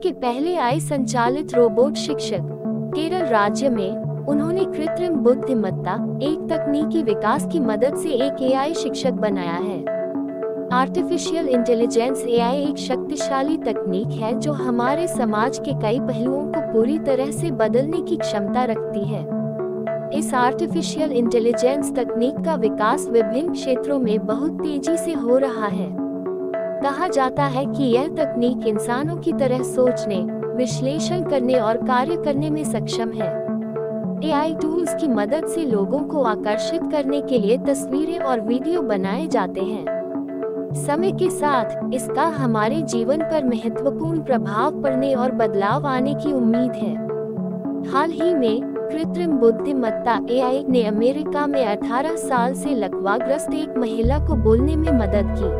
के पहले AI संचालित रोबोट शिक्षक। केरल राज्य में उन्होंने कृत्रिम बुद्धिमत्ता एक तकनीकी विकास की मदद से एक AI शिक्षक बनाया है। आर्टिफिशियल इंटेलिजेंस AI एक शक्तिशाली तकनीक है जो हमारे समाज के कई पहलुओं को पूरी तरह से बदलने की क्षमता रखती है। इस आर्टिफिशियल इंटेलिजेंस तकनीक का विकास विभिन्न क्षेत्रों में बहुत तेजी से हो रहा है। कहा जाता है कि यह तकनीक इंसानों की तरह सोचने, विश्लेषण करने और कार्य करने में सक्षम है। AI टूल्स की मदद से लोगों को आकर्षित करने के लिए तस्वीरें और वीडियो बनाए जाते हैं। समय के साथ इसका हमारे जीवन पर महत्वपूर्ण प्रभाव पड़ने और बदलाव आने की उम्मीद है। हाल ही में कृत्रिम बुद्धिमत्ता AI ने अमेरिका में 18 साल से लकवाग्रस्त एक महिला को बोलने में मदद की।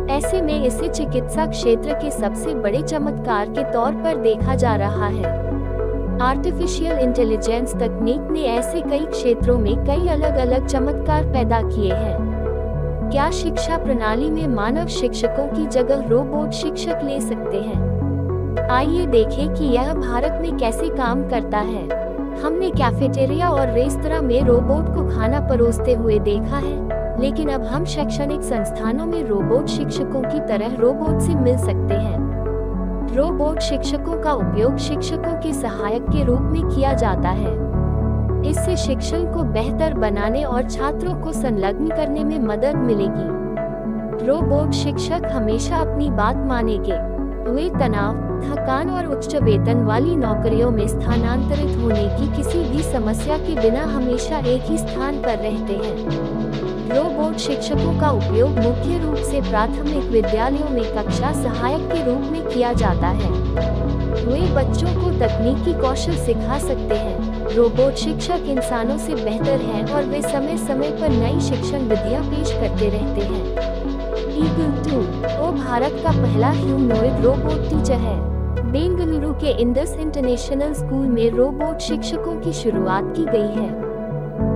ऐसे में इसे चिकित्सा क्षेत्र के सबसे बड़े चमत्कार के तौर पर देखा जा रहा है। आर्टिफिशियल इंटेलिजेंस तकनीक ने ऐसे कई क्षेत्रों में कई अलग अलग चमत्कार पैदा किए हैं। क्या शिक्षा प्रणाली में मानव शिक्षकों की जगह रोबोट शिक्षक ले सकते हैं? आइए देखें कि यह भारत में कैसे काम करता है। हमने कैफेटेरिया और रेस्तरां में रोबोट को खाना परोसते हुए देखा है, लेकिन अब हम शैक्षणिक संस्थानों में रोबोट शिक्षकों की तरह रोबोट से मिल सकते हैं। रोबोट शिक्षकों का उपयोग शिक्षकों के सहायक के रूप में किया जाता है। इससे शिक्षण को बेहतर बनाने और छात्रों को संलग्न करने में मदद मिलेगी। रोबोट शिक्षक हमेशा अपनी बात मानेंगे। वे तनाव, थकान और उच्च वेतन वाली नौकरियों में स्थानांतरित होने की किसी भी समस्या के बिना हमेशा एक ही स्थान पर रहते हैं। रोबोट शिक्षकों का उपयोग मुख्य रूप से प्राथमिक विद्यालयों में कक्षा सहायक के रूप में किया जाता है। वे बच्चों को तकनीकी कौशल सिखा सकते हैं। रोबोट शिक्षक इंसानों से बेहतर हैं और वे समय समय पर नई शिक्षण विधियां पेश करते रहते हैं। ईगल 2 वो भारत का पहला ह्यूमनॉइड रोबोट टीचर है। बेंगलुरु के इंडस इंटरनेशनल स्कूल में रोबोट शिक्षकों की शुरुआत की गई है।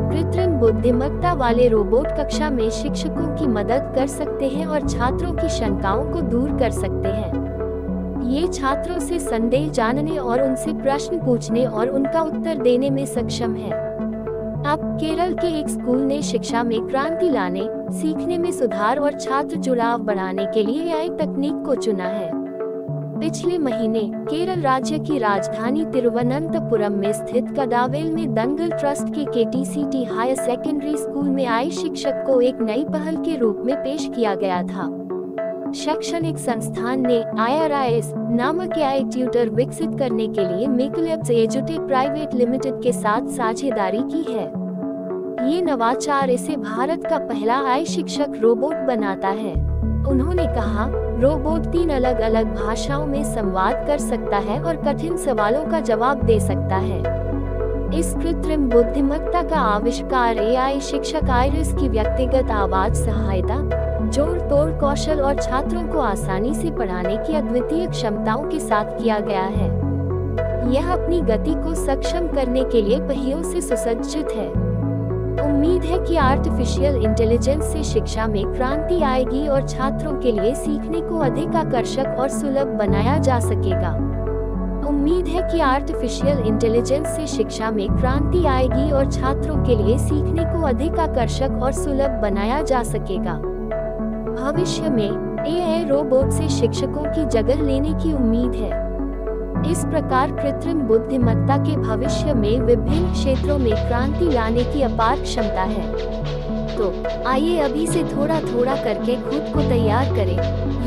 कृत्रिम बुद्धिमत्ता वाले रोबोट कक्षा में शिक्षकों की मदद कर सकते हैं और छात्रों की शंकाओं को दूर कर सकते हैं। ये छात्रों से संदेह जानने और उनसे प्रश्न पूछने और उनका उत्तर देने में सक्षम है। अब केरल के एक स्कूल ने शिक्षा में क्रांति लाने, सीखने में सुधार और छात्र जुड़ाव बढ़ाने के लिए AI तकनीक को चुना है। पिछले महीने केरल राज्य की राजधानी तिरुवनंतपुरम में स्थित कडावेल में दंगल ट्रस्ट के KTCT हायर सेकेंडरी स्कूल में AI शिक्षक को एक नई पहल के रूप में पेश किया गया था। शैक्षणिक संस्थान ने IRIS नामक AI ट्यूटर विकसित करने के लिए मेकलैब्स एजुटेक प्राइवेट लिमिटेड के साथ साझेदारी की है। ये नवाचार इसे भारत का पहला AI शिक्षक रोबोट बनाता है। उन्होंने कहा, रोबोट 3 अलग अलग भाषाओं में संवाद कर सकता है और कठिन सवालों का जवाब दे सकता है। इस कृत्रिम बुद्धिमत्ता का आविष्कार AI शिक्षक आइरिस की व्यक्तिगत आवाज सहायता, जोड़ तोड़ कौशल और छात्रों को आसानी से पढ़ाने की अद्वितीय क्षमताओं के साथ किया गया है। यह अपनी गति को सक्षम करने के लिए पहियों से सुसज्जित है। उम्मीद है कि आर्टिफिशियल इंटेलिजेंस से शिक्षा में क्रांति आएगी और छात्रों के लिए सीखने को अधिक आकर्षक और सुलभ बनाया जा सकेगा। उम्मीद है कि आर्टिफिशियल इंटेलिजेंस से शिक्षा में क्रांति आएगी और छात्रों के लिए सीखने को अधिक आकर्षक और सुलभ बनाया जा सकेगा। भविष्य में AI रोबोट से शिक्षकों की जगह लेने की उम्मीद है। इस प्रकार कृत्रिम बुद्धिमत्ता के भविष्य में विभिन्न क्षेत्रों में क्रांति लाने की अपार क्षमता है। तो आइए अभी से थोड़ा थोड़ा करके खुद को तैयार करें,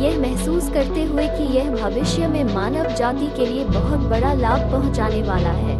यह महसूस करते हुए कि यह भविष्य में मानव जाति के लिए बहुत बड़ा लाभ पहुंचाने वाला है।